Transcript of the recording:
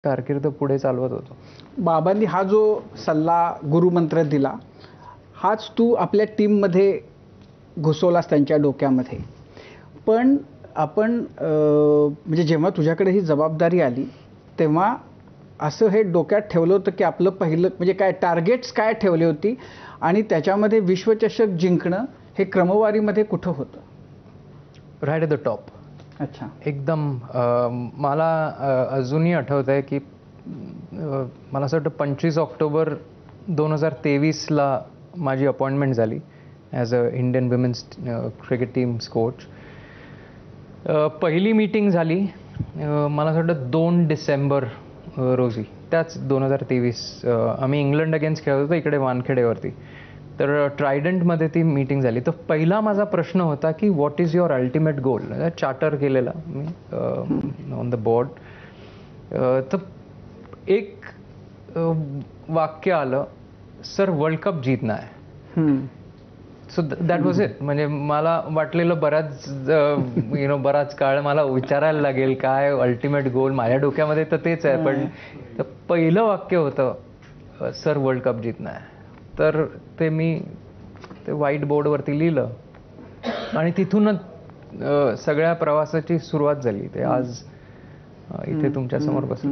कारकीर्द पुढे चालवत होतो. बाबांनी हा जो सल्ला गुरुमंत्र दिला हाच तू आपल्या टीममध्ये घुसवलास त्यांच्या डोक्यामध्ये. पण आपण म्हणजे जेव्हा तुझ्याकडे ही जबाबदारी आली तेव्हा असं हे डोक्यात ठेवलं होतं की आपलं पहिलं म्हणजे काय टार्गेट्स काय ठेवली होती आणि त्याच्यामध्ये विश्वचषक जिंकणं हे क्रमवारीमध्ये कुठं होतं? Right at the top. अच्छा. एकदम मला अजूनही आठवत आहे की मला असं वाटतं 25 ऑक्टोबर 2023ला माझी अपॉइंटमेंट झाली as a Indian women's cricket teams coach. पहिली मीटिंग झाली मला असं वाटतं 2 डिसेंबर रोजी, त्याच 2023. आम्ही इंग्लंड अगेन्स्ट खेळत होतो इकडे वानखेडेवरती. तर ट्रायडंटमध्ये ती मीटिंग झाली. तर पहिला माझा प्रश्न होता की what is your ultimate goal. Charter केलेला मी ऑन द बोर्ड. तर एक वाक्य आलं, सर वर्ल्ड कप जीतना है. So that was it. म्हणजे मला वाटलेलं बराच काळ मला विचारायला लागेल काय अल्टिमेट गोल. माझ्या डोक्यामध्ये तर तेच आहे. पण पहिलं वाक्य होतं सर वर्ल्ड कप जीतना है. तर ते मी ते व्हाईट बोर्डवरती लिहिलं आणि तिथूनच सगळ्या प्रवासाची सुरुवात झाली. ते आज इथे तुमच्यासमोर बसलो.